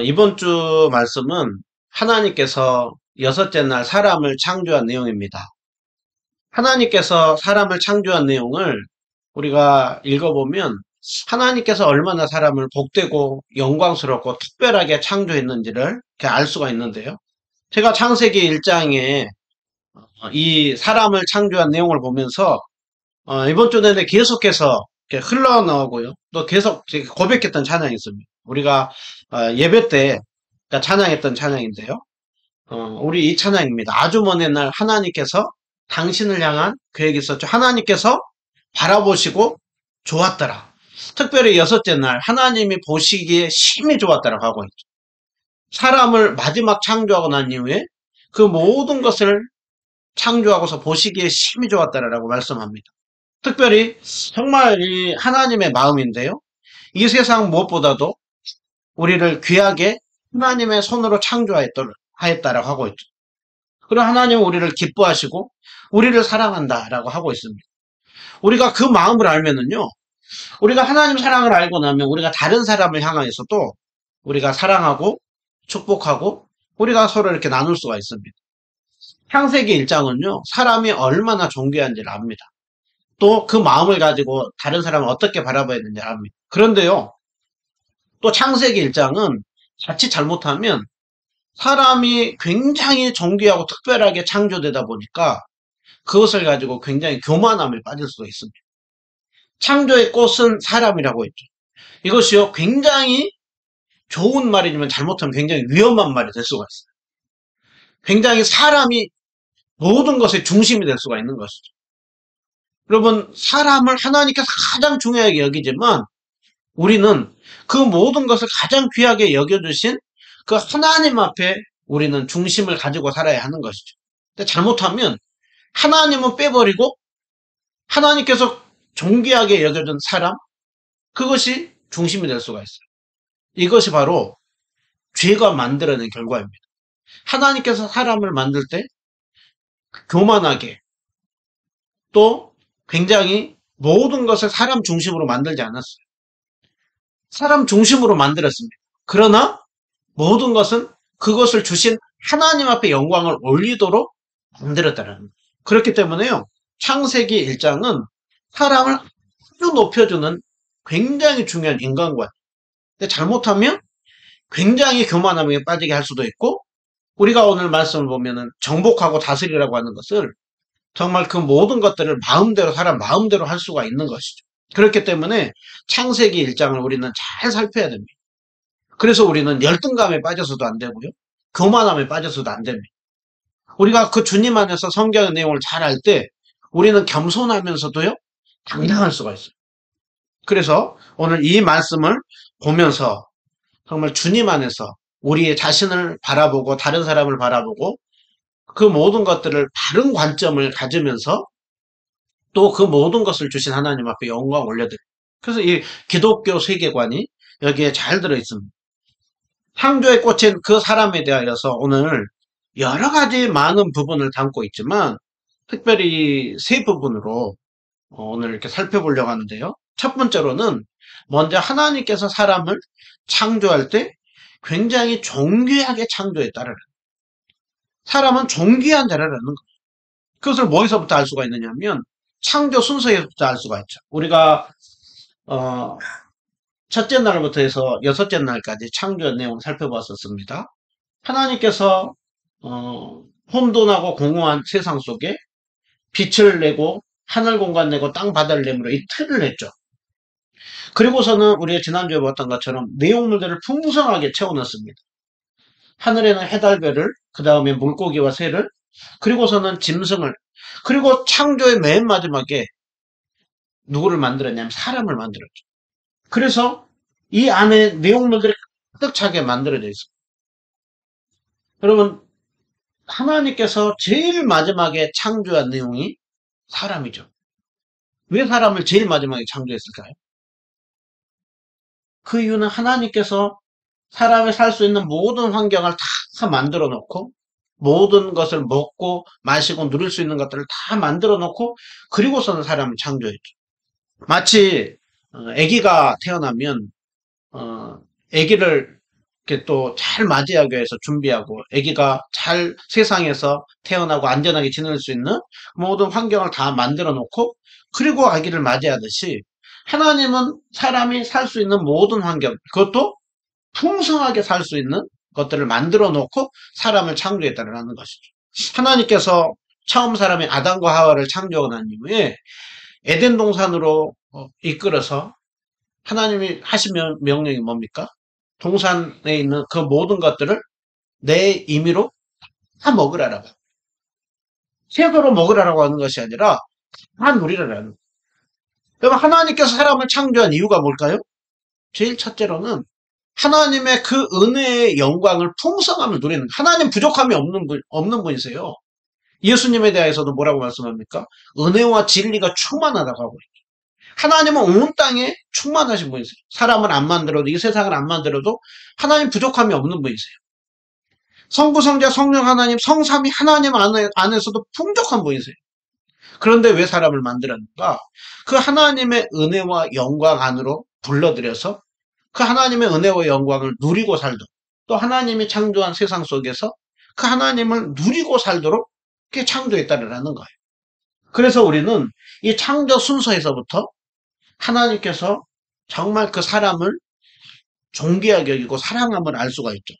이번 주 말씀은 하나님께서 여섯째 날 사람을 창조한 내용입니다. 하나님께서 사람을 창조한 내용을 우리가 읽어보면 하나님께서 얼마나 사람을 복되고 영광스럽고 특별하게 창조했는지를 이렇게 알 수가 있는데요. 제가 창세기 1장에 이 사람을 창조한 내용을 보면서 이번 주 내내 계속해서 이렇게 흘러나오고요. 또 계속 고백했던 찬양이 있습니다. 우리가 예배 때 찬양했던 찬양인데요. 우리 이 찬양입니다. 아주 먼 옛날 하나님께서 당신을 향한 계획이 있었죠. 하나님께서 바라보시고 좋았더라. 특별히 여섯째 날 하나님이 보시기에 심히 좋았더라고 하고 있죠. 사람을 마지막 창조하고 난 이후에 그 모든 것을 창조하고서 보시기에 심히 좋았더라라고 말씀합니다. 특별히 정말 이 하나님의 마음인데요. 이 세상 무엇보다도 우리를 귀하게 하나님의 손으로 창조하였다라고 하고 있죠. 그럼 하나님은 우리를 기뻐하시고 우리를 사랑한다라고 하고 있습니다. 우리가 그 마음을 알면은요. 우리가 하나님 사랑을 알고 나면 우리가 다른 사람을 향하여서도 우리가 사랑하고 축복하고 우리가 서로 이렇게 나눌 수가 있습니다. 창세기 1장은요. 사람이 얼마나 존귀한지를 압니다. 또 그 마음을 가지고 다른 사람을 어떻게 바라봐야 되는지 압니다. 그런데요. 또 창세기 1장은 자칫 잘못하면 사람이 굉장히 존귀하고 특별하게 창조되다 보니까 그것을 가지고 굉장히 교만함에 빠질 수도 있습니다. 창조의 꽃은 사람이라고 했죠. 이것이요, 굉장히 좋은 말이지만 잘못하면 굉장히 위험한 말이 될 수가 있어요. 굉장히 사람이 모든 것의 중심이 될 수가 있는 것이죠. 여러분, 사람을 하나님께서 가장 중요하게 여기지만 우리는 그 모든 것을 가장 귀하게 여겨주신 그 하나님 앞에 우리는 중심을 가지고 살아야 하는 것이죠. 근데 잘못하면 하나님은 빼버리고 하나님께서 존귀하게 여겨준 사람, 그것이 중심이 될 수가 있어요. 이것이 바로 죄가 만들어낸 결과입니다. 하나님께서 사람을 만들 때 교만하게 또 굉장히 모든 것을 사람 중심으로 만들지 않았어요. 사람 중심으로 만들었습니다. 그러나 모든 것은 그것을 주신 하나님 앞에 영광을 올리도록 만들었다는 거예요. 그렇기 때문에요. 창세기 1장은 사람을 아주 높여주는 굉장히 중요한 인간관. 근데 잘못하면 굉장히 교만함에 빠지게 할 수도 있고 우리가 오늘 말씀을 보면은 정복하고 다스리라고 하는 것을 정말 그 모든 것들을 마음대로 사람 마음대로 할 수가 있는 것이죠. 그렇기 때문에 창세기 1장을 우리는 잘 살펴야 됩니다. 그래서 우리는 열등감에 빠져서도 안 되고요. 교만함에 빠져서도 안 됩니다. 우리가 그 주님 안에서 성경의 내용을 잘 알 때 우리는 겸손하면서도요. 당당할 수가 있어요. 그래서 오늘 이 말씀을 보면서 정말 주님 안에서 우리의 자신을 바라보고 다른 사람을 바라보고 그 모든 것들을 바른 관점을 가지면서 또 그 모든 것을 주신 하나님 앞에 영광 올려드려요. 그래서 이 기독교 세계관이 여기에 잘 들어있습니다. 창조에 꽂힌 그 사람에 대하여서 오늘 여러 가지 많은 부분을 담고 있지만 특별히 세 부분으로 오늘 이렇게 살펴보려고 하는데요. 첫 번째로는 먼저 하나님께서 사람을 창조할 때 굉장히 존귀하게 창조했다라는 거예요. 사람은 존귀한 자라는 거예요. 그것을 뭐에서부터 알 수가 있느냐면 창조 순서에서부터 알 수가 있죠. 우리가 첫째 날부터 해서 여섯째 날까지 창조 내용 살펴봤었습니다. 하나님께서 혼돈하고 공허한 세상 속에 빛을 내고 하늘 공간 내고 땅 바다를 내므로 이 틀을 냈죠. 그리고서는 우리가 지난주에 봤던 것처럼 내용물들을 풍성하게 채워넣습니다. 하늘에는 해달별을, 그 다음에 물고기와 새를, 그리고서는 짐승을, 그리고 창조의 맨 마지막에 누구를 만들었냐면 사람을 만들었죠. 그래서 이 안에 내용물들이 가득 차게 만들어져 있습니다. 여러분, 하나님께서 제일 마지막에 창조한 내용이 사람이죠. 왜 사람을 제일 마지막에 창조했을까요? 그 이유는 하나님께서 사람이 살 수 있는 모든 환경을 다 만들어 놓고 모든 것을 먹고 마시고 누릴 수 있는 것들을 다 만들어 놓고 그리고서는 사람을 창조했죠. 마치 아기가 태어나면 아기를 이렇게 또 잘 맞이하기 위해서 준비하고 아기가 잘 세상에서 태어나고 안전하게 지낼 수 있는 모든 환경을 다 만들어 놓고 그리고 아기를 맞이하듯이 하나님은 사람이 살 수 있는 모든 환경, 그것도 풍성하게 살 수 있는 것들을 만들어 놓고 사람을 창조했다는 것이죠. 하나님께서 처음 사람인 아담과 하와를 창조하고 난 이후에 에덴 동산으로 이끌어서 하나님이 하신 명령이 뭡니까? 동산에 있는 그 모든 것들을 내 임의로 다 먹으라라고. 새도로 먹으라라고 하는 것이 아니라 다 누리라라는 거예요. 그럼 하나님께서 사람을 창조한 이유가 뭘까요? 제일 첫째로는 하나님의 그 은혜의 영광을 풍성함을 누리는, 하나님 부족함이 없는 분이세요. 예수님에 대해서도 뭐라고 말씀합니까? 은혜와 진리가 충만하다고 하고 있죠. 하나님은 온 땅에 충만하신 분이세요. 사람을 안 만들어도, 이 세상을 안 만들어도 하나님 부족함이 없는 분이세요. 성부, 성자, 성령 하나님, 성삼위 하나님 안에서도 풍족한 분이세요. 그런데 왜 사람을 만들었는가? 그 하나님의 은혜와 영광 안으로 불러들여서 그 하나님의 은혜와 영광을 누리고 살도록, 또 하나님이 창조한 세상 속에서 그 하나님을 누리고 살도록 그렇게 창조했다는 거예요. 그래서 우리는 이 창조 순서에서부터 하나님께서 정말 그 사람을 존귀하게 여기고 사랑함을 알 수가 있죠.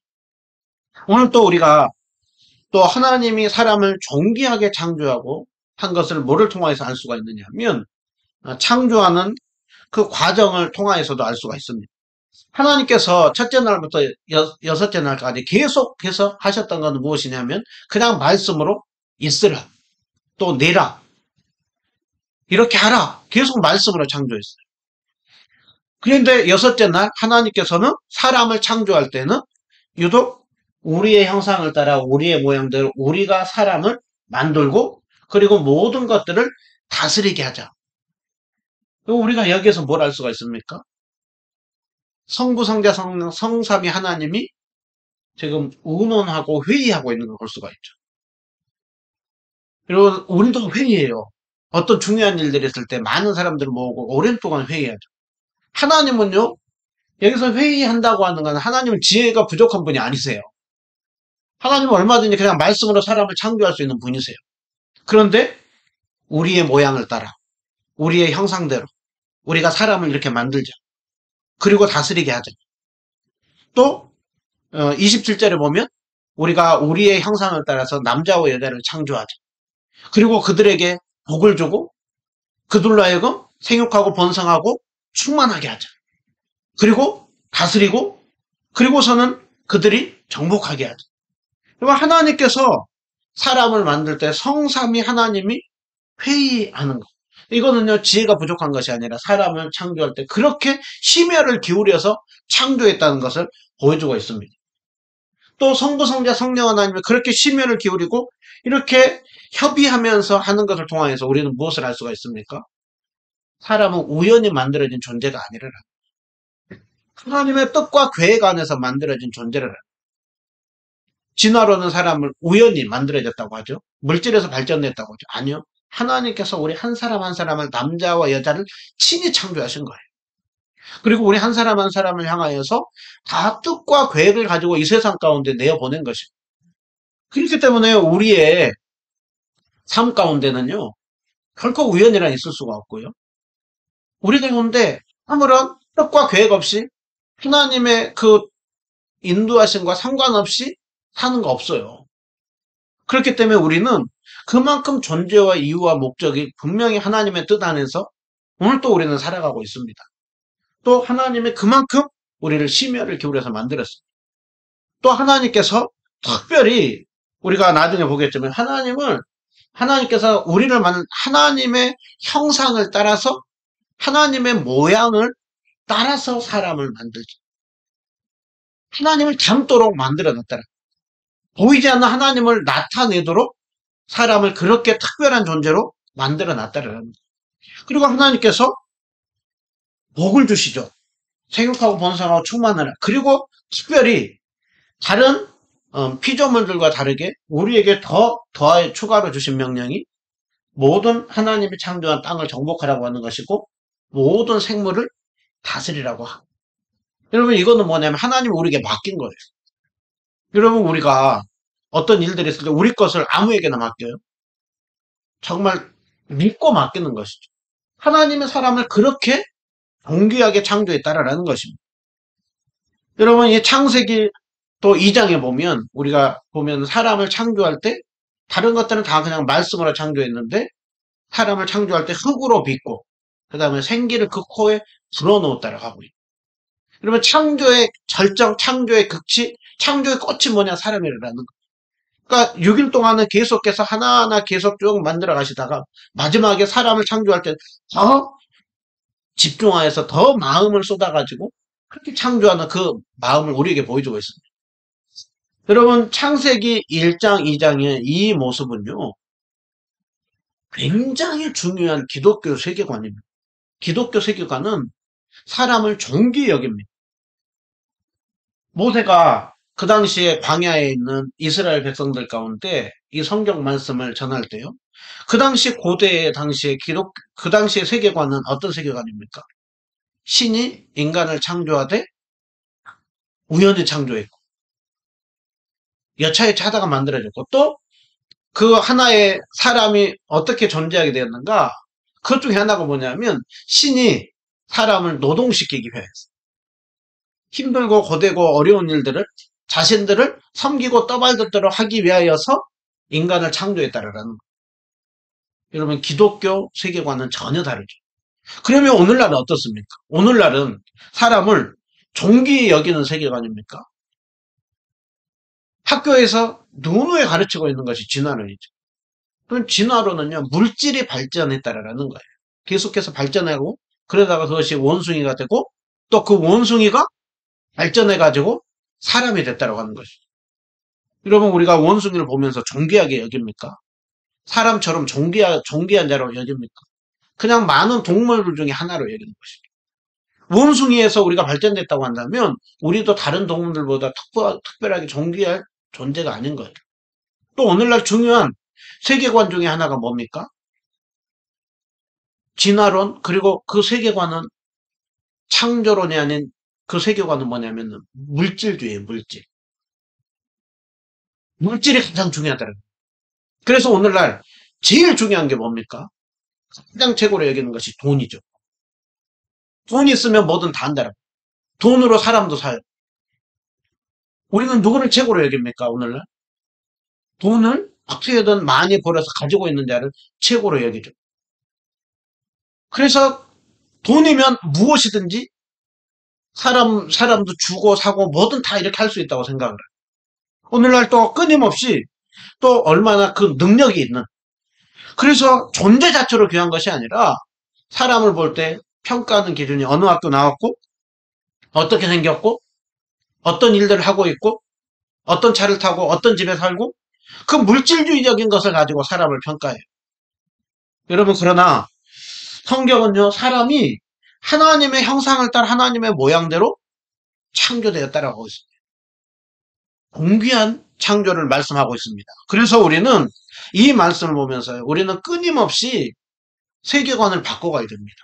오늘 또 우리가 또 하나님이 사람을 존귀하게 창조하고 한 것을 뭐를 통해서 알 수가 있느냐 하면 창조하는 그 과정을 통해서도 알 수가 있습니다. 하나님께서 첫째 날부터 여섯째 날까지 계속해서 하셨던 것은 무엇이냐면 그냥 말씀으로 있으라, 또 내라, 이렇게 하라, 계속 말씀으로 창조했어요. 그런데 여섯째 날 하나님께서는 사람을 창조할 때는 유독 우리의 형상을 따라 우리의 모양대로 우리가 사람을 만들고 그리고 모든 것들을 다스리게 하자. 우리가 여기에서 뭘 알 수가 있습니까? 성부, 성자, 성령, 성삼위 하나님이 지금 의논하고 회의하고 있는 걸 볼 수가 있죠. 그리고 우리도 회의해요. 어떤 중요한 일들이 있을 때 많은 사람들 모으고 오랜 동안 회의하죠. 하나님은요, 여기서 회의한다고 하는 건 하나님은 지혜가 부족한 분이 아니세요. 하나님은 얼마든지 그냥 말씀으로 사람을 창조할 수 있는 분이세요. 그런데 우리의 모양을 따라 우리의 형상대로 우리가 사람을 이렇게 만들자. 그리고 다스리게 하자. 또 27절에 보면 우리가 우리의 형상을 따라서 남자와 여자를 창조하자. 그리고 그들에게 복을 주고 그들로 하여금 생육하고 번성하고 충만하게 하자. 그리고 다스리고 그리고서는 그들이 정복하게 하자. 그리고 하나님께서 사람을 만들 때 성삼위 하나님이 회의하는 것. 이거는요, 지혜가 부족한 것이 아니라 사람을 창조할 때 그렇게 심혈을 기울여서 창조했다는 것을 보여주고 있습니다. 또 성부, 성자, 성령 하나님이 그렇게 심혈을 기울이고 이렇게 협의하면서 하는 것을 통해서 우리는 무엇을 알 수가 있습니까? 사람은 우연히 만들어진 존재가 아니라 하나님의 뜻과 계획 안에서 만들어진 존재라. 진화론은 사람을 우연히 만들어졌다고 하죠. 물질에서 발전됐다고 하죠. 아니요. 하나님께서 우리 한 사람 한 사람을, 남자와 여자를 친히 창조하신 거예요. 그리고 우리 한 사람 한 사람을 향하여서 다 뜻과 계획을 가지고 이 세상 가운데 내어보낸 것입니다. 그렇기 때문에 우리의 삶 가운데는요, 결코 우연이란 있을 수가 없고요. 우리 가운데 아무런 뜻과 계획 없이 하나님의 그 인도하심과 상관없이 사는 거 없어요. 그렇기 때문에 우리는 그만큼 존재와 이유와 목적이 분명히 하나님의 뜻 안에서 오늘 또 우리는 살아가고 있습니다. 또 하나님이 그만큼 우리를 심혈을 기울여서 만들었습니다. 또 하나님께서 특별히 우리가 나중에 보겠지만 하나님께서 우리를 만든 하나님의 형상을 따라서 하나님의 모양을 따라서 사람을 만들죠. 하나님을 닮도록 만들어놨다라. 보이지 않는 하나님을 나타내도록 사람을 그렇게 특별한 존재로 만들어놨다라는 거예요. 그리고 하나님께서 복을 주시죠. 생육하고 번성하고 충만하라. 그리고 특별히 다른 피조물들과 다르게 우리에게 더 추가로 주신 명령이 모든 하나님이 창조한 땅을 정복하라고 하는 것이고 모든 생물을 다스리라고 하고 여러분, 이거는 뭐냐면 하나님이 우리에게 맡긴 거예요. 여러분, 우리가 어떤 일들이 있을 때 우리 것을 아무에게나 맡겨요? 정말 믿고 맡기는 것이죠. 하나님의 사람을 그렇게 존귀하게 창조했다라는 것입니다. 여러분, 이 창세기 또 2장에 보면 우리가 보면 사람을 창조할 때 다른 것들은 다 그냥 말씀으로 창조했는데 사람을 창조할 때 흙으로 빚고 그 다음에 생기를 그 코에 불어넣었다라고 하고 있어요. 그러면 창조의 절정, 창조의 극치, 창조의 끝이 뭐냐? 사람이라는 거. 그러니까 6일 동안은 계속해서 하나하나 계속 쭉 만들어 가시다가 마지막에 사람을 창조할 때 더 집중하여서 더 마음을 쏟아가지고 그렇게 창조하는 그 마음을 우리에게 보여주고 있습니다. 여러분, 창세기 1장, 2장의 이 모습은요, 굉장히 중요한 기독교 세계관입니다. 기독교 세계관은 사람을 존귀히 여깁니다. 모세가 그 당시에 광야에 있는 이스라엘 백성들 가운데 이 성경 말씀을 전할 때요. 그 당시 고대의 당시의 그 당시의 세계관은 어떤 세계관입니까? 신이 인간을 창조하되 우연히 창조했고, 여차에 차다가 만들어졌고, 또 그 하나의 사람이 어떻게 존재하게 되었는가? 그것 중에 하나가 뭐냐면 신이 사람을 노동시키기 위해서 힘들고 고되고 어려운 일들을 자신들을 섬기고 떠발듣도록 하기 위하여서 인간을 창조했다라는 거예요. 여러분, 기독교 세계관은 전혀 다르죠. 그러면 오늘날은 어떻습니까? 오늘날은 사람을 존귀히 여기는 세계관입니까? 학교에서 누누이 가르치고 있는 것이 진화론이죠. 그럼 진화론은요, 물질이 발전했다라는 거예요. 계속해서 발전하고, 그러다가 그것이 원숭이가 되고, 또 그 원숭이가 발전해가지고 사람이 됐다라고 하는 것이죠. 여러분, 우리가 원숭이를 보면서 존귀하게 여깁니까? 사람처럼 존귀한 자로 여깁니까? 그냥 많은 동물들 중에 하나로 여기는 것이죠. 원숭이에서 우리가 발전됐다고 한다면, 우리도 다른 동물들보다 특별하게 존귀할 존재가 아닌 거예요. 또 오늘날 중요한 세계관 중에 하나가 뭡니까? 진화론, 그리고 그 세계관은 창조론이 아닌 그 세계관은 뭐냐면 물질주의예요, 물질. 물질이 가장 중요하다는 거예요. 그래서 오늘날 제일 중요한 게 뭡니까? 가장 최고로 여기는 것이 돈이죠. 돈이 있으면 뭐든 다 한다는 거예요. 돈으로 사람도 사요. 우리는 누구를 최고로 여깁니까, 오늘날? 돈을 어떻게든 많이 벌어서 가지고 있는 자를 최고로 여기죠. 그래서 돈이면 무엇이든지 사람도 주고 사고 뭐든 다 이렇게 할 수 있다고 생각을 해요. 오늘날 또 끊임없이 또 얼마나 그 능력이 있는. 그래서 존재 자체로 귀한 것이 아니라 사람을 볼 때 평가하는 기준이 어느 학교 나왔고, 어떻게 생겼고, 어떤 일들을 하고 있고, 어떤 차를 타고, 어떤 집에 살고, 그 물질주의적인 것을 가지고 사람을 평가해요. 여러분, 그러나 성경은요, 사람이 하나님의 형상을 따라 하나님의 모양대로 창조되었다라고 있습니다. 공귀한 창조를 말씀하고 있습니다. 그래서 우리는 이 말씀을 보면서 우리는 끊임없이 세계관을 바꿔가야 됩니다.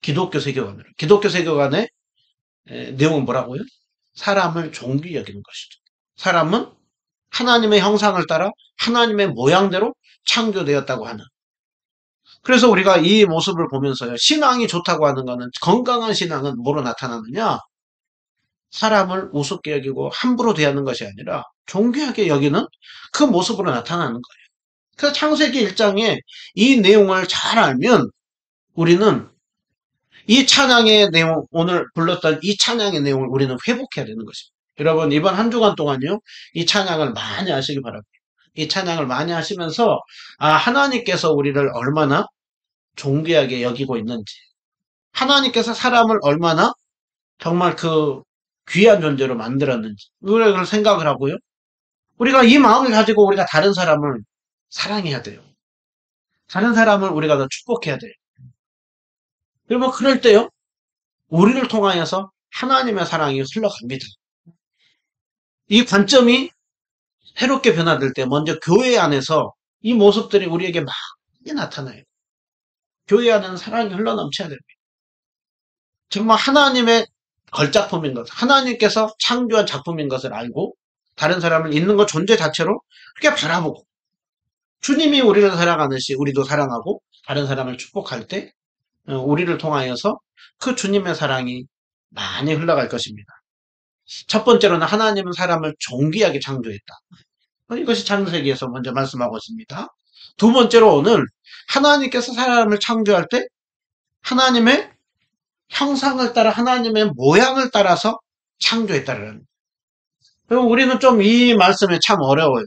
기독교 세계관으로. 기독교 세계관의 내용은 뭐라고요? 사람을 존귀히 여기는 것이죠. 사람은 하나님의 형상을 따라 하나님의 모양대로 창조되었다고 하는. 그래서 우리가 이 모습을 보면서요. 신앙이 좋다고 하는 것은 건강한 신앙은 뭐로 나타나느냐? 사람을 우습게 여기고 함부로 대하는 것이 아니라 존귀하게 여기는 그 모습으로 나타나는 거예요. 그래서 창세기 1장에 이 내용을 잘 알면 우리는 이 찬양의 내용, 오늘 불렀던 이 찬양의 내용을 우리는 회복해야 되는 것입니다. 여러분, 이번 한 주간 동안요, 이 찬양을 많이 하시기 바랍니다. 이 찬양을 많이 하시면서, 하나님께서 우리를 얼마나 존귀하게 여기고 있는지, 하나님께서 사람을 얼마나 정말 그 귀한 존재로 만들었는지, 그걸 생각을 하고요. 우리가 이 마음을 가지고 우리가 다른 사람을 사랑해야 돼요. 다른 사람을 우리가 더 축복해야 돼요. 여러분, 그럴 때요, 우리를 통하여서 하나님의 사랑이 흘러갑니다. 이 관점이 새롭게 변화될 때 먼저 교회 안에서 이 모습들이 우리에게 많이 나타나요. 교회 안에는 사랑이 흘러넘쳐야 됩니다. 정말 하나님의 걸작품인 것, 하나님께서 창조한 작품인 것을 알고 다른 사람을 있는 것 존재 자체로 그렇게 바라보고 주님이 우리를 사랑하듯이 우리도 사랑하고 다른 사람을 축복할 때 우리를 통하여서 그 주님의 사랑이 많이 흘러갈 것입니다. 첫 번째로는 하나님은 사람을 존귀하게 창조했다. 이것이 창세기에서 먼저 말씀하고 있습니다. 두 번째로 오늘 하나님께서 사람을 창조할 때 하나님의 형상을 따라 하나님의 모양을 따라서 창조했다는. 그리고 우리는 좀 이 말씀에 참 어려워요.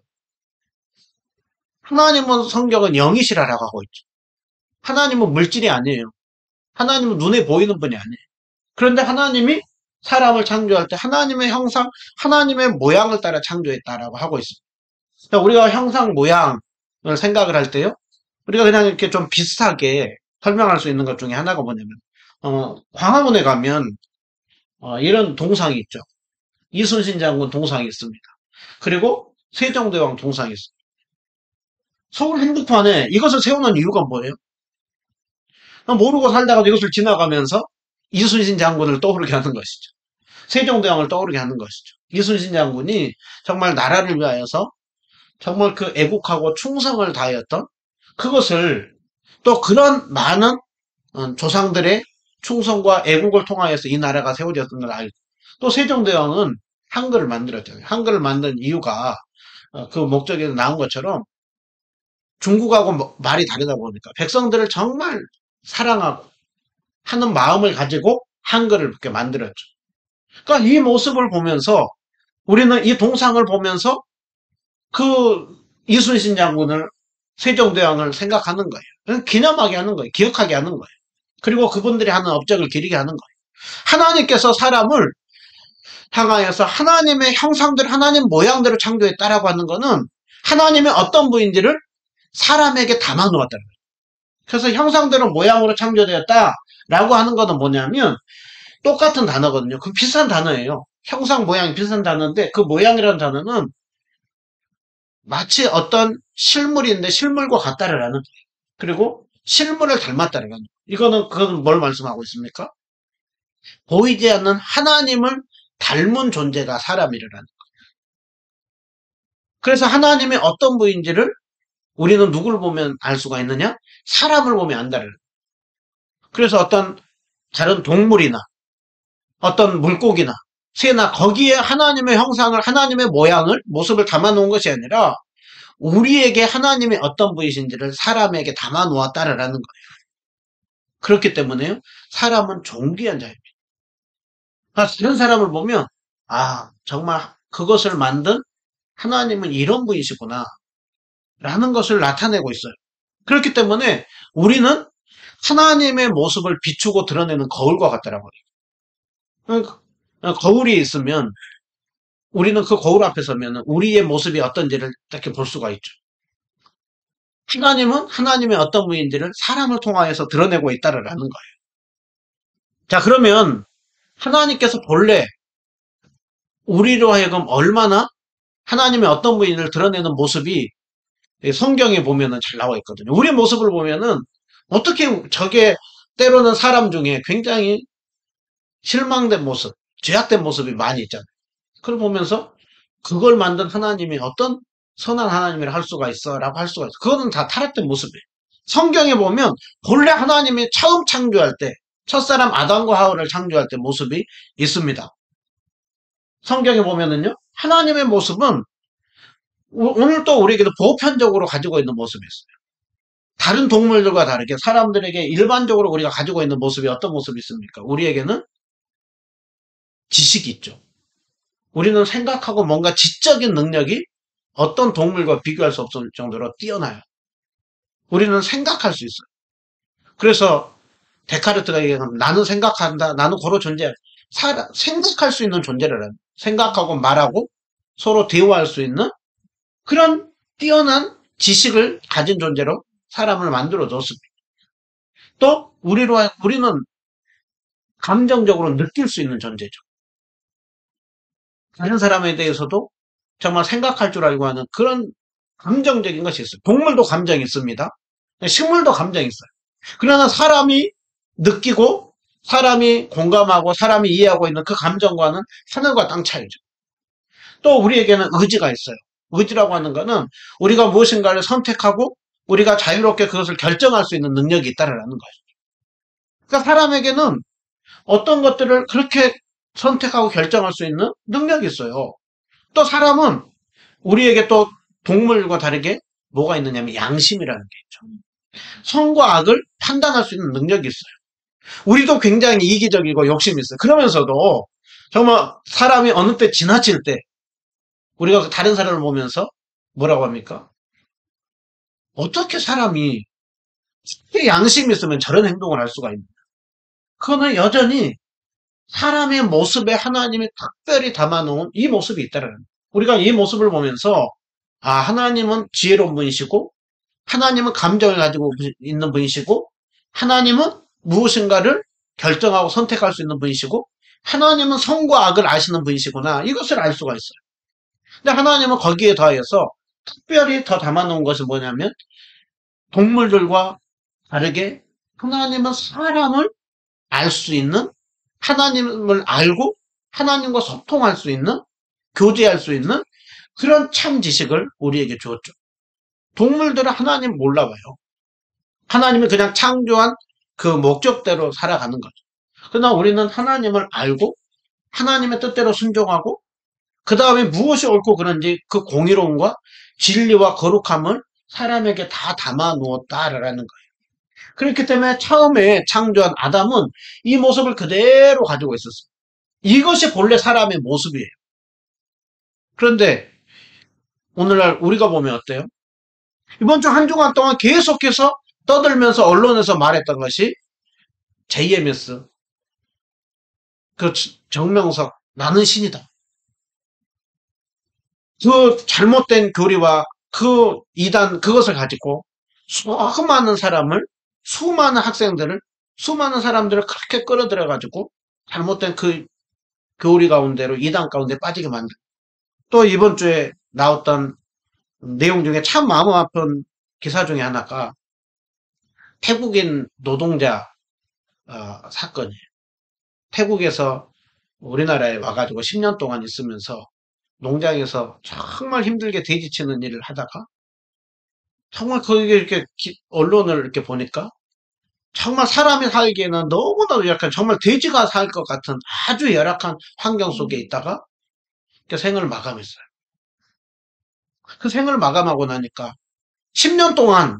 하나님은 성경은 영이시라고 하고 있죠. 하나님은 물질이 아니에요. 하나님은 눈에 보이는 분이 아니에요. 그런데 하나님이 사람을 창조할 때 하나님의 형상, 하나님의 모양을 따라 창조했다라고 하고 있습니다. 그러니까 우리가 형상, 모양을 생각을 할 때요. 우리가 그냥 이렇게 좀 비슷하게 설명할 수 있는 것 중에 하나가 뭐냐면, 광화문에 가면, 이런 동상이 있죠. 이순신 장군 동상이 있습니다. 그리고 세종대왕 동상이 있습니다. 서울 한복판에 이것을 세우는 이유가 뭐예요? 모르고 살다가 이것을 지나가면서 이순신 장군을 떠오르게 하는 것이죠. 세종대왕을 떠오르게 하는 것이죠. 이순신 장군이 정말 나라를 위하여서 정말 그 애국하고 충성을 다하였던 그것을 또 그런 많은 조상들의 충성과 애국을 통하여서 이 나라가 세워졌던 걸 알고 또 세종대왕은 한글을 만들었잖아요. 한글을 만든 이유가 그 목적에서 나온 것처럼 중국하고 말이 다르다 보니까 백성들을 정말 사랑하고 하는 마음을 가지고 한글을 이렇게 만들었죠. 그러니까 이 모습을 보면서 우리는 이 동상을 보면서 그 이순신 장군을 세종대왕을 생각하는 거예요. 기념하게 하는 거예요. 기억하게 하는 거예요. 그리고 그분들이 하는 업적을 기리게 하는 거예요. 하나님께서 사람을 향하여서 하나님의 형상들, 하나님 모양대로 창조했다라고 하는 거는 하나님의 어떤 분인지를 사람에게 담아 놓았다는 거예요. 그래서 형상대로 모양으로 창조되었다라고 하는 거는 뭐냐면 똑같은 단어거든요. 그 비슷한 단어예요. 형상, 모양 비슷한 단어인데 그 모양이라는 단어는 마치 어떤 실물인데 실물과 같다라는 거예요. 그리고 실물을 닮았다라는 거예요. 그건 뭘 말씀하고 있습니까? 보이지 않는 하나님을 닮은 존재가 사람이라는 거예요. 그래서 하나님이 어떤 분인지를 우리는 누구를 보면 알 수가 있느냐? 사람을 보면 안다를. 그래서 어떤 다른 동물이나 어떤 물고기나 새나 거기에 하나님의 형상을, 하나님의 모양을, 모습을 담아 놓은 것이 아니라 우리에게 하나님이 어떤 분이신지를 사람에게 담아 놓았다라는 거예요. 그렇기 때문에요. 사람은 존귀한 자입니다. 다른 사람을 보면 정말 그것을 만든 하나님은 이런 분이시구나 라는 것을 나타내고 있어요. 그렇기 때문에 우리는 하나님의 모습을 비추고 드러내는 거울과 같더라고요. 거울이 있으면 우리는 그 거울 앞에 서면 우리의 모습이 어떤지를 이렇게 볼 수가 있죠. 하나님은 하나님의 어떤 분인지를 사람을 통하여서 드러내고 있다라는 거예요. 자, 그러면 하나님께서 본래 우리로 하여금 얼마나 하나님의 어떤 분인지를 드러내는 모습이 성경에 보면은 잘 나와 있거든요. 우리 모습을 보면은 어떻게 저게 때로는 사람 중에 굉장히 실망된 모습, 죄악된 모습이 많이 있잖아요. 그걸 보면서 그걸 만든 하나님이 어떤 선한 하나님이라 할 수가 있어 라고 할 수가 있어. 그거는 다 타락된 모습이에요. 성경에 보면 본래 하나님이 처음 창조할 때 첫사람 아담과 하와를 창조할 때 모습이 있습니다. 성경에 보면은요 하나님의 모습은 오늘 또 우리에게도 보편적으로 가지고 있는 모습이 있어요. 다른 동물들과 다르게 사람들에게 일반적으로 우리가 가지고 있는 모습이 어떤 모습이 있습니까? 우리에게는 지식이 있죠. 우리는 생각하고 뭔가 지적인 능력이 어떤 동물과 비교할 수 없을 정도로 뛰어나요. 우리는 생각할 수 있어요. 그래서 데카르트가 얘기하면 나는 생각한다. 나는 고로 존재해. 생각할 수 있는 존재를 생각하고 말하고 서로 대화할 수 있는 그런 뛰어난 지식을 가진 존재로 사람을 만들어 줬습니다. 또 우리는 감정적으로 느낄 수 있는 존재죠. 다른 사람에 대해서도 정말 생각할 줄 알고 하는 그런 감정적인 것이 있어요. 동물도 감정이 있습니다. 식물도 감정이 있어요. 그러나 사람이 느끼고 사람이 공감하고 사람이 이해하고 있는 그 감정과는 하늘과 땅 차이죠. 또 우리에게는 의지가 있어요. 의지라고 하는 거는 우리가 무엇인가를 선택하고 우리가 자유롭게 그것을 결정할 수 있는 능력이 있다라는 거예요. 그러니까 사람에게는 어떤 것들을 그렇게 선택하고 결정할 수 있는 능력이 있어요. 또 사람은 우리에게 또 동물과 다르게 뭐가 있느냐면 양심이라는 게 있죠. 선과 악을 판단할 수 있는 능력이 있어요. 우리도 굉장히 이기적이고 욕심이 있어요. 그러면서도 정말 사람이 어느 때 지나칠 때 우리가 다른 사람을 보면서 뭐라고 합니까? 어떻게 사람이 양심이 있으면 저런 행동을 할 수가 있나? 그거는 여전히 사람의 모습에 하나님이 특별히 담아놓은 이 모습이 있다는 거예요. 우리가 이 모습을 보면서 하나님은 지혜로운 분이시고 하나님은 감정을 가지고 있는 분이시고 하나님은 무엇인가를 결정하고 선택할 수 있는 분이시고 하나님은 선과 악을 아시는 분이시구나. 이것을 알 수가 있어요. 근데 하나님은 거기에 더해서 특별히 더 담아놓은 것이 뭐냐면 동물들과 다르게 하나님은 사람을 알 수 있는 하나님을 알고 하나님과 소통할 수 있는 교제할 수 있는 그런 참 지식을 우리에게 주었죠. 동물들은 하나님 몰라봐요. 하나님이 그냥 창조한 그 목적대로 살아가는 거죠. 그러나 우리는 하나님을 알고 하나님의 뜻대로 순종하고 그 다음에 무엇이 옳고 그런지 그 공의로움과 진리와 거룩함을 사람에게 다 담아 놓았다라는 거예요. 그렇기 때문에 처음에 창조한 아담은 이 모습을 그대로 가지고 있었어요. 이것이 본래 사람의 모습이에요. 그런데 오늘날 우리가 보면 어때요? 이번 주 한 주간 동안 계속해서 떠들면서 언론에서 말했던 것이 JMS, 그 정명석, 나는 신이다. 그 잘못된 교리와 그 이단, 그것을 가지고 수많은 학생들을, 수많은 사람들을 그렇게 끌어들여가지고 잘못된 그 교리 가운데로 이단 가운데 빠지게 만든. 또 이번 주에 나왔던 내용 중에 참 마음 아픈 기사 중에 하나가 태국인 노동자 사건이에요. 태국에서 우리나라에 와가지고 10년 동안 있으면서 농장에서 정말 힘들게 돼지치는 일을 하다가 정말 거기에 이렇게 언론을 이렇게 보니까 정말 사람이 살기에는 너무나도 약간 정말 돼지가 살 것 같은 아주 열악한 환경 속에 있다가 생을 마감했어요. 그 생을 마감하고 나니까 10년 동안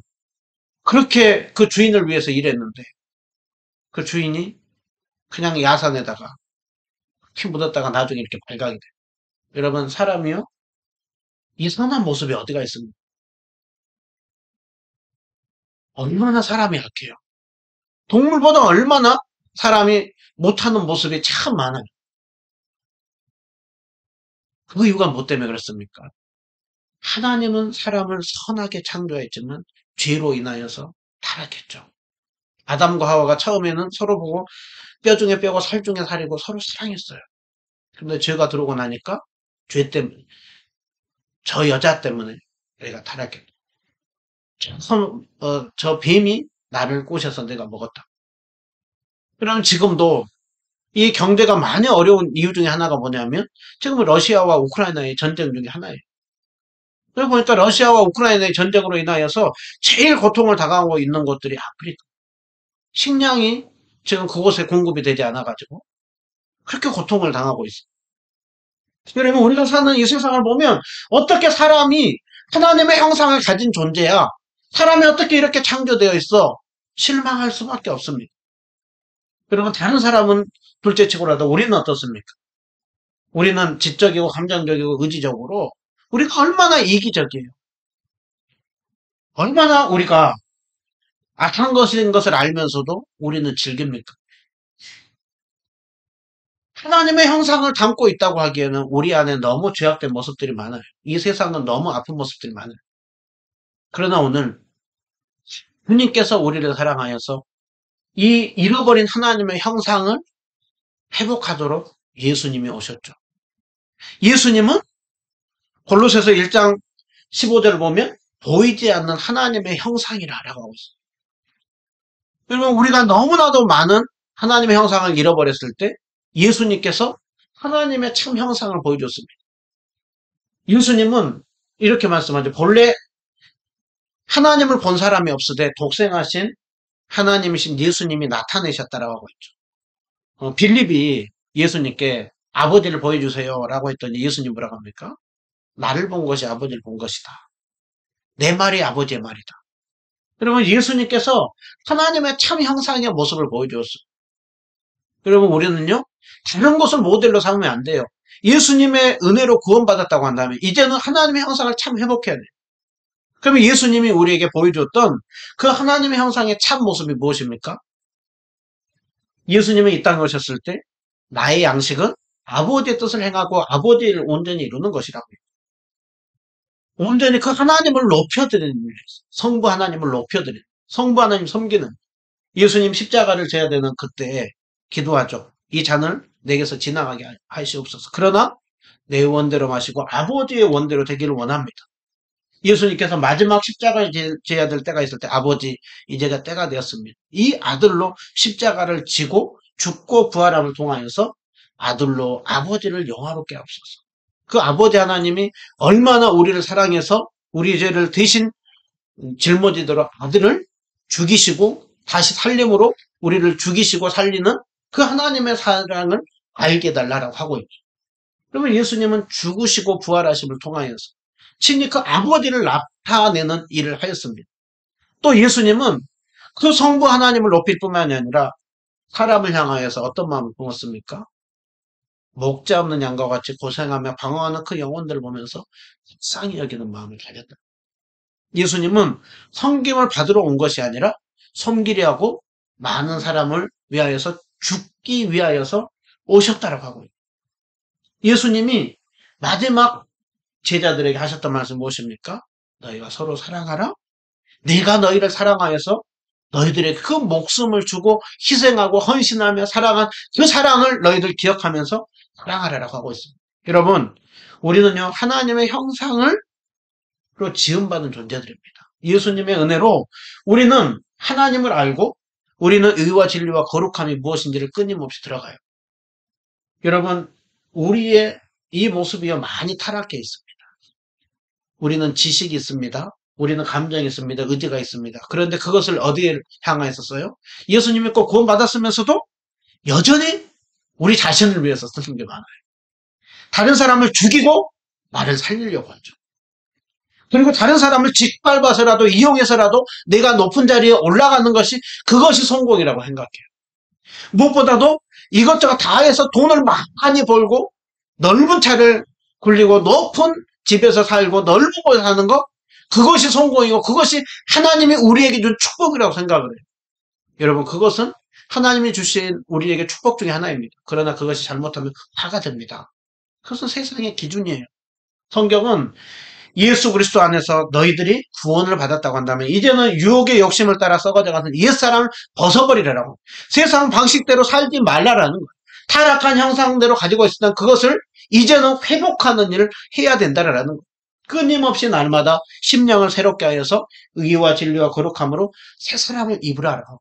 그렇게 그 주인을 위해서 일했는데 그 주인이 그냥 야산에다가 피 묻었다가 나중에 이렇게 발각이 돼요. 여러분, 사람이요? 이 선한 모습이 어디가 있습니까? 얼마나 사람이 약해요. 동물보다 얼마나 사람이 못하는 모습이 참 많아요. 그 이유가 뭐 때문에 그렇습니까? 하나님은 사람을 선하게 창조했지만 죄로 인하여서 타락했죠. 아담과 하와가 처음에는 서로 보고 뼈 중에 뼈고 살 중에 살이고 서로 사랑했어요. 근데 죄가 들어오고 나니까 죄 때문에, 저 여자 때문에 내가 타락했다. 저 뱀이 나를 꼬셔서 내가 먹었다. 그럼 지금도 이 경제가 많이 어려운 이유 중에 하나가 뭐냐면 지금 러시아와 우크라이나의 전쟁 중에 하나예요. 그러고 보니까 러시아와 우크라이나의 전쟁으로 인하여서 제일 고통을 당하고 있는 곳들이 아프리카. 식량이 지금 그곳에 공급이 되지 않아가지고 그렇게 고통을 당하고 있어요. 그러면 우리가 사는 이 세상을 보면 어떻게 사람이 하나님의 형상을 가진 존재야? 사람이 어떻게 이렇게 창조되어 있어? 실망할 수밖에 없습니다. 그러면 다른 사람은 둘째치고라도 우리는 어떻습니까? 우리는 지적이고 감정적이고 의지적으로 우리가 얼마나 이기적이에요. 얼마나 우리가 악한 것인 것을 알면서도 우리는 즐깁니까? 하나님의 형상을 담고 있다고 하기에는 우리 안에 너무 죄악된 모습들이 많아요. 이 세상은 너무 아픈 모습들이 많아요. 그러나 오늘 주님께서 우리를 사랑하여서 이 잃어버린 하나님의 형상을 회복하도록 예수님이 오셨죠. 예수님은 골로새서 1장 15절을 보면 보이지 않는 하나님의 형상이라고 하고 있어요. 여러분, 우리가 너무나도 많은 하나님의 형상을 잃어버렸을 때 예수님께서 하나님의 참 형상을 보여줬습니다. 예수님은 이렇게 말씀하죠. 본래 하나님을 본 사람이 없으되 독생하신 하나님이신 예수님이 나타내셨다라고 하고 있죠. 빌립이 예수님께 아버지를 보여주세요라고 했더니 예수님 뭐라고 합니까? 나를 본 것이 아버지를 본 것이다. 내 말이 아버지의 말이다. 여러분 예수님께서 하나님의 참 형상의 모습을 보여주었어요. 여러분 우리는요 다른 것을 모델로 삼으면 안 돼요. 예수님의 은혜로 구원받았다고 한다면 이제는 하나님의 형상을 참 회복해야 돼요. 그러면 예수님이 우리에게 보여줬던 그 하나님의 형상의 참 모습이 무엇입니까? 예수님이 이 땅에 오셨을 때 나의 양식은 아버지의 뜻을 행하고 아버지를 온전히 이루는 것이라고 해요. 온전히 그 하나님을 높여드리는 일이에요. 성부 하나님을 높여드리는 성부 하나님 섬기는 예수님 십자가를 져야 되는 그때에 기도하죠. 이 잔을 내게서 지나가게 하시옵소서. 그러나 내 원대로 마시고 아버지의 원대로 되기를 원합니다. 예수님께서 마지막 십자가를 져야 될 때가 있을 때 아버지 이제가 때가 되었습니다. 이 아들로 십자가를 지고 죽고 부활함을 통하여서 아들로 아버지를 영화롭게 하옵소서. 그 아버지 하나님이 얼마나 우리를 사랑해서 우리 죄를 대신 짊어지도록 아들을 죽이시고 다시 살림으로 우리를 죽이시고 살리는 그 하나님의 사랑을 알게 달라고 하고 있죠. 그러면 예수님은 죽으시고 부활하심을 통하여서 친히 그 아버지를 나타내는 일을 하였습니다. 또 예수님은 그 성부 하나님을 높일 뿐만이 아니라 사람을 향하여서 어떤 마음을 품었습니까? 목자 없는 양과 같이 고생하며 방황하는 그 영혼들을 보면서 불쌍히 여기는 마음을 가졌다. 예수님은 섬김을 받으러 온 것이 아니라 섬기려 하고 많은 사람을 위하여서 죽기 위하여서 오셨다라고 하고 있습니다. 예수님이 마지막 제자들에게 하셨던 말씀 무엇입니까? 너희가 서로 사랑하라. 내가 너희를 사랑하여서 너희들에게 그 목숨을 주고 희생하고 헌신하며 사랑한 그 사랑을 너희들 기억하면서 사랑하라라고 하고 있습니다. 여러분, 우리는요 하나님의 형상을 지음받은 존재들입니다. 예수님의 은혜로 우리는 하나님을 알고 우리는 의와 진리와 거룩함이 무엇인지를 끊임없이 들어가요. 여러분, 우리의 이 모습이요 많이 타락해 있습니다. 우리는 지식이 있습니다. 우리는 감정이 있습니다. 의지가 있습니다. 그런데 그것을 어디에 향하여서 써요? 예수님 믿고 구원받았으면서도 여전히 우리 자신을 위해서 쓰는 게 많아요. 다른 사람을 죽이고 나를 살리려고 하죠. 그리고 다른 사람을 짓밟아서라도 이용해서라도 내가 높은 자리에 올라가는 것이 그것이 성공이라고 생각해요. 무엇보다도 이것저것 다 해서 돈을 많이 벌고 넓은 차를 굴리고 높은 집에서 살고 넓은 곳에 사는 것 그것이 성공이고 그것이 하나님이 우리에게 준 축복이라고 생각을 해요. 여러분 그것은 하나님이 주신 우리에게 축복 중에 하나입니다. 그러나 그것이 잘못하면 화가 됩니다. 그것은 세상의 기준이에요. 성경은 예수 그리스도 안에서 너희들이 구원을 받았다고 한다면 이제는 유혹의 욕심을 따라 썩어져가서 옛사람을 벗어버리라고 세상 방식대로 살지 말라라는 거예요. 타락한 형상대로 가지고 있었던 그것을 이제는 회복하는 일을 해야 된다라는 거예요. 끊임없이 날마다 심령을 새롭게 하여서 의와 진리와 거룩함으로 새 사람을 입으라라고.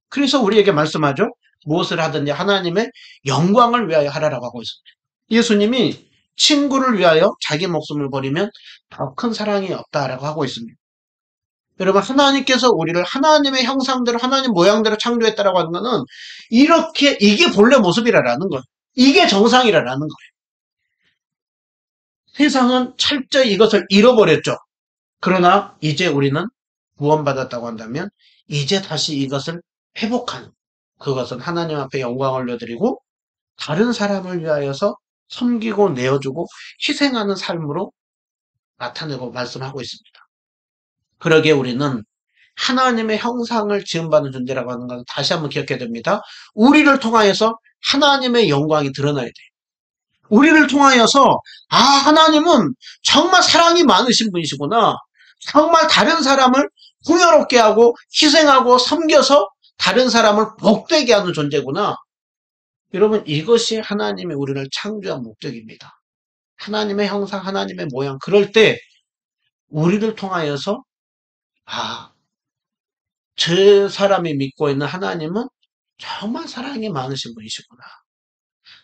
그래서 우리에게 말씀하죠. 무엇을 하든지 하나님의 영광을 위하여 하라라고 하고 있습니다. 예수님이 친구를 위하여 자기 목숨을 버리면 더 큰 사랑이 없다라고 하고 있습니다. 여러분 하나님께서 우리를 하나님의 형상대로 하나님 모양대로 창조했다라고 하는 것은 이렇게 이게 본래 모습이라는 거예요. 이게 정상이라는 거예요. 세상은 철저히 이것을 잃어버렸죠. 그러나 이제 우리는 구원받았다고 한다면 이제 다시 이것을 회복하는 그것은 하나님 앞에 영광을 올려드리고 다른 사람을 위하여서 섬기고 내어주고 희생하는 삶으로 나타내고 말씀하고 있습니다. 그러기에 우리는 하나님의 형상을 지음받는 존재라고 하는 것을 다시 한번 기억해야 됩니다. 우리를 통하여서 하나님의 영광이 드러나야 돼요. 우리를 통하여서 하나님은 정말 사랑이 많으신 분이시구나. 정말 다른 사람을 풍요롭게 하고 희생하고 섬겨서 다른 사람을 복되게 하는 존재구나. 여러분 이것이 하나님이 우리를 창조한 목적입니다. 하나님의 형상, 하나님의 모양. 그럴 때 우리를 통하여서 저 사람이 믿고 있는 하나님은 정말 사랑이 많으신 분이시구나.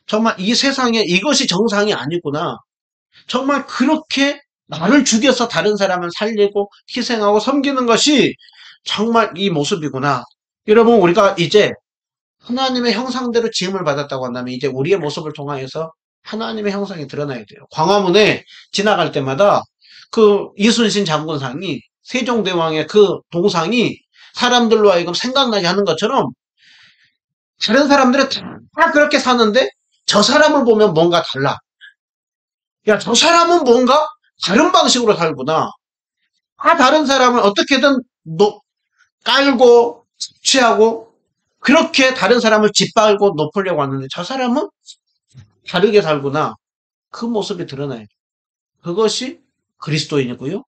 정말 이 세상에 이것이 정상이 아니구나. 정말 그렇게 나를 죽여서 다른 사람을 살리고 희생하고 섬기는 것이 정말 이 모습이구나. 여러분, 우리가 이제 하나님의 형상대로 지음을 받았다고 한다면 이제 우리의 모습을 통하여서 하나님의 형상이 드러나야 돼요. 광화문에 지나갈 때마다 그 이순신 장군상이 세종대왕의 그 동상이 사람들로 하여금 생각나게 하는 것처럼 다른 사람들은 다 그렇게 사는데 저 사람을 보면 뭔가 달라. 야, 저 사람은 뭔가 다른 방식으로 살구나. 다 다른 사람을 어떻게든 깔고 취하고 그렇게 다른 사람을 짓밟고 높으려고 하는데 저 사람은 다르게 살구나. 그 모습이 드러나요. 그것이 그리스도인이고요.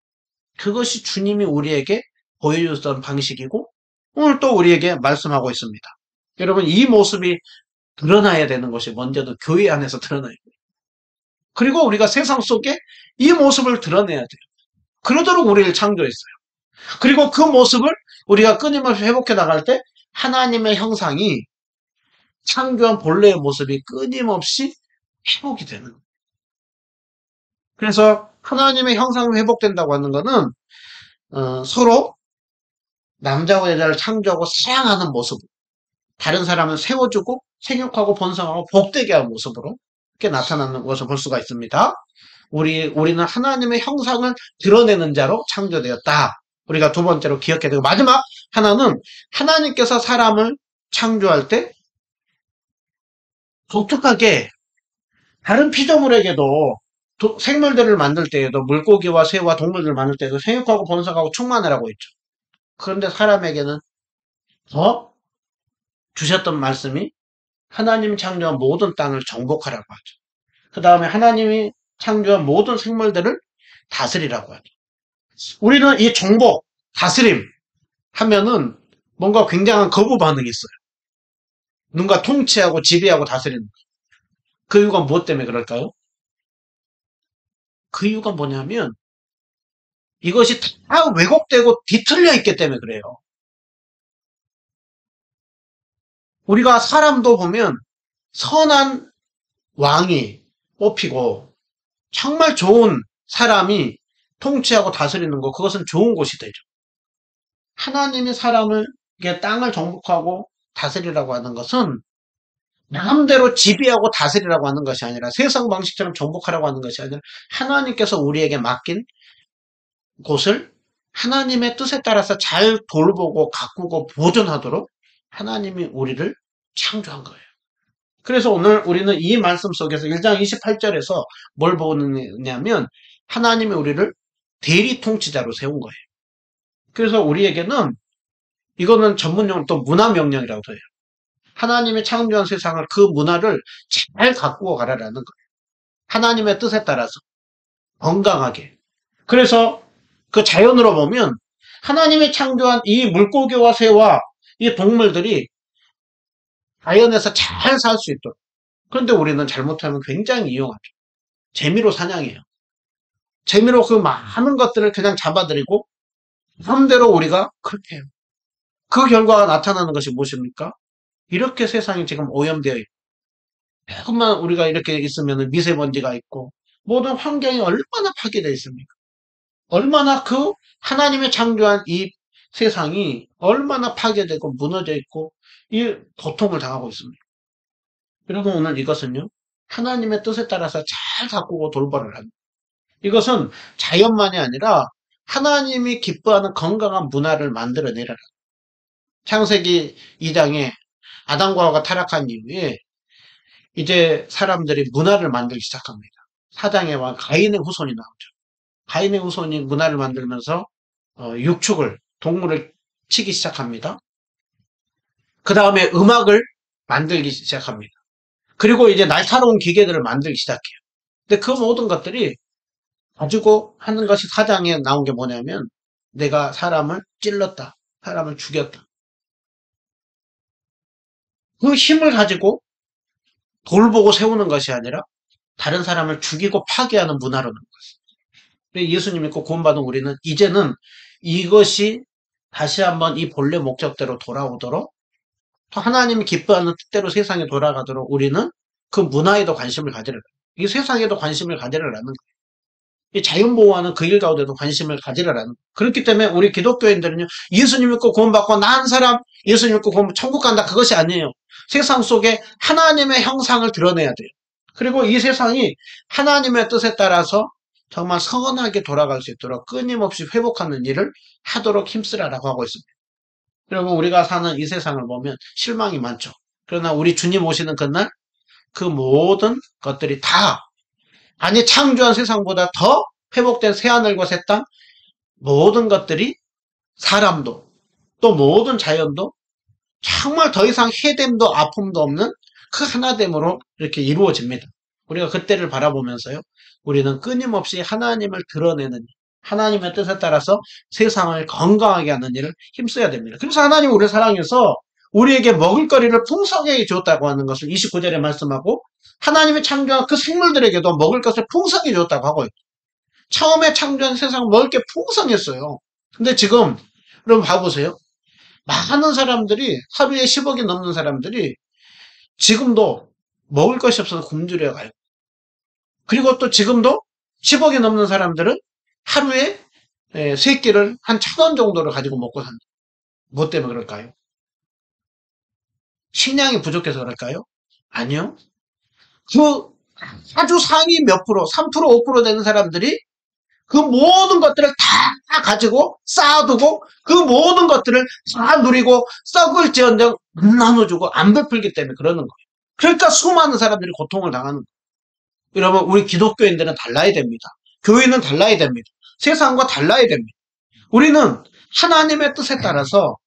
그것이 주님이 우리에게 보여줬던 방식이고 오늘 또 우리에게 말씀하고 있습니다. 여러분 이 모습이 드러나야 되는 것이 먼저도 교회 안에서 드러나야 돼요. 그리고 우리가 세상 속에 이 모습을 드러내야 돼요. 그러도록 우리를 창조했어요. 그리고 그 모습을 우리가 끊임없이 회복해 나갈 때 하나님의 형상이 창조한 본래의 모습이 끊임없이 회복이 되는 거예요. 그래서 하나님의 형상이 회복된다고 하는 것은 서로 남자와 여자를 창조하고 사랑하는 모습, 다른 사람을 세워주고 생육하고 번성하고 복되게 하는 모습으로 이렇게 나타나는 것을 볼 수가 있습니다. 우리는 하나님의 형상을 드러내는 자로 창조되었다. 우리가 두 번째로 기억해야 되고 마지막 하나는 하나님께서 사람을 창조할 때 독특하게 다른 피조물에게도 생물들을 만들 때에도 물고기와 새와 동물들을 만들 때에도 생육하고 번성하고 충만하라고 했죠. 그런데 사람에게는 더 주셨던 말씀이 하나님이 창조한 모든 땅을 정복하라고 하죠. 그 다음에 하나님이 창조한 모든 생물들을 다스리라고 하죠. 우리는 이 정복, 다스림 하면은 뭔가 굉장한 거부 반응이 있어요. 누군가 통치하고 지배하고 다스리는 거. 그 이유가 무엇 때문에 그럴까요? 그 이유가 뭐냐면 이것이 다 왜곡되고 뒤틀려 있기 때문에 그래요. 우리가 사람도 보면 선한 왕이 뽑히고 정말 좋은 사람이 통치하고 다스리는 거 그것은 좋은 곳이 되죠. 하나님이 사람을 땅을 정복하고 다스리라고 하는 것은 마음대로 지배하고 다스리라고 하는 것이 아니라 세상 방식처럼 정복하라고 하는 것이 아니라 하나님께서 우리에게 맡긴 곳을 하나님의 뜻에 따라서 잘 돌보고 가꾸고 보존하도록 하나님이 우리를 창조한 거예요. 그래서 오늘 우리는 이 말씀 속에서 1장 28절에서 뭘 보느냐면 하나님이 우리를 대리 통치자로 세운 거예요. 그래서 우리에게는 이거는 전문용어로 또 문화명령이라고 해요. 하나님이 창조한 세상을 그 문화를 잘 가꾸어 가라라는 거예요. 하나님의 뜻에 따라서 건강하게. 그래서 그 자연으로 보면 하나님이 창조한 이 물고기와 새와 이 동물들이 자연에서 잘 살 수 있도록. 그런데 우리는 잘못하면 굉장히 이용하죠. 재미로 사냥해요. 재미로 그 많은 것들을 그냥 잡아들이고 마음대로 우리가 그렇게 해요. 그 결과가 나타나는 것이 무엇입니까? 이렇게 세상이 지금 오염되어 있고 조금만 우리가 이렇게 있으면 미세먼지가 있고 모든 환경이 얼마나 파괴되어 있습니까? 얼마나 그 하나님의 창조한 이 세상이 얼마나 파괴되고 무너져 있고 이 고통을 당하고 있습니다. 여러분 오늘 이것은요. 하나님의 뜻에 따라서 잘 가꾸고 돌보를 합니다. 이것은 자연만이 아니라 하나님이 기뻐하는 건강한 문화를 만들어내라. 창세기 2장에 아담과 하와가 타락한 이후에 이제 사람들이 문화를 만들기 시작합니다. 4장에 와 가인의 후손이 나오죠. 가인의 후손이 문화를 만들면서 육축을 동물을 치기 시작합니다. 그 다음에 음악을 만들기 시작합니다. 그리고 이제 날카로운 기계들을 만들기 시작해요. 근데 그 모든 것들이 가지고 하는 것이 4장에 나온 게 뭐냐면 내가 사람을 찔렀다. 사람을 죽였다. 그 힘을 가지고 돌보고 세우는 것이 아니라 다른 사람을 죽이고 파괴하는 문화라는 것입니다. 예수님 믿고 구원받은 우리는 이제는 이것이 다시 한번 이 본래 목적대로 돌아오도록 또 하나님이 기뻐하는 뜻대로 세상에 돌아가도록 우리는 그 문화에도 관심을 가지라. 이 세상에도 관심을 가지라라는 거예요. 이 자연보호하는 그 일 가운데도 관심을 가지라라는 거예요. 그렇기 때문에 우리 기독교인들은요, 예수님 믿고 구원받고 난 사람, 예수님 믿고 구원 천국 간다. 그것이 아니에요. 세상 속에 하나님의 형상을 드러내야 돼요. 그리고 이 세상이 하나님의 뜻에 따라서 정말 선하게 돌아갈 수 있도록 끊임없이 회복하는 일을 하도록 힘쓰라라고 하고 있습니다. 여러분, 우리가 사는 이 세상을 보면 실망이 많죠. 그러나 우리 주님 오시는 그날 그 모든 것들이 다, 아니 창조한 세상보다 더 회복된 새하늘과 새 땅, 모든 것들이, 사람도 또 모든 자연도 정말 더 이상 해됨도 아픔도 없는 그 하나됨으로 이렇게 이루어집니다. 우리가 그때를 바라보면서요, 우리는 끊임없이 하나님을 드러내는 일, 하나님의 뜻에 따라서 세상을 건강하게 하는 일을 힘써야 됩니다. 그래서 하나님 우리를 사랑해서 우리에게 먹을거리를 풍성하게 줬다고 하는 것을 29절에 말씀하고, 하나님이 창조한 그 생물들에게도 먹을 것을 풍성히 줬다고 하고 있고, 처음에 창조한 세상은 먹을 게 풍성했어요. 근데 지금 여러분 봐보세요. 많은 사람들이, 하루에 10억이 넘는 사람들이 지금도 먹을 것이 없어서 굶주려 가요. 그리고 또 지금도 10억이 넘는 사람들은 하루에 세 끼를 한 1,000원 정도를 가지고 먹고 산다. 뭐 때문에 그럴까요? 식량이 부족해서 그럴까요? 아니요. 그 아주 상위 몇 프로, 3%, 5% 되는 사람들이 그 모든 것들을 다 가지고 쌓아두고 그 모든 것들을 다 누리고 썩을지언정 안 나눠주고 안 베풀기 때문에 그러는 거예요. 그러니까 수많은 사람들이 고통을 당하는 거예요. 여러분, 우리 기독교인들은 달라야 됩니다. 교회는 달라야 됩니다. 세상과 달라야 됩니다. 우리는 하나님의 뜻에 따라서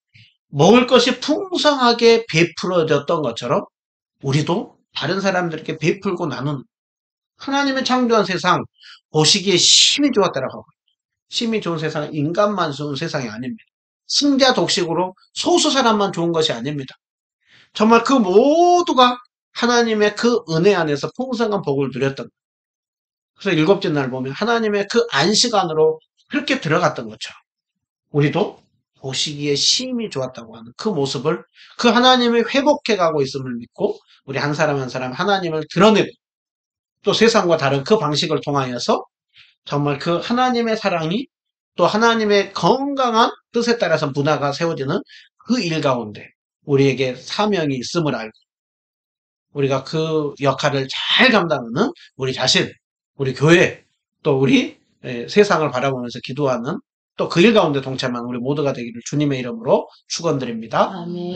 먹을 것이 풍성하게 베풀어졌던 것처럼 우리도 다른 사람들에게 베풀고 나누는, 하나님의 창조한 세상 보시기에 심히 좋았다라고 하고, 심히 좋은 세상은 인간만 좋은 세상이 아닙니다. 승자 독식으로 소수 사람만 좋은 것이 아닙니다. 정말 그 모두가 하나님의 그 은혜 안에서 풍성한 복을 누렸던 거예요. 그래서 일곱째 날 보면 하나님의 그 안식 안으로 그렇게 들어갔던 것처럼 우리도 보시기에 심히 좋았다고 하는 그 모습을, 그 하나님이 회복해 가고 있음을 믿고 우리 한 사람 한 사람 하나님을 드러내고, 또 세상과 다른 그 방식을 통하여서 정말 그 하나님의 사랑이, 또 하나님의 건강한 뜻에 따라서 문화가 세워지는 그 일 가운데 우리에게 사명이 있음을 알고, 우리가 그 역할을 잘 감당하는 우리 자신, 우리 교회, 또 우리 세상을 바라보면서 기도하는, 또 그 일 가운데 동참하는 우리 모두가 되기를 주님의 이름으로 축원드립니다. 아멘.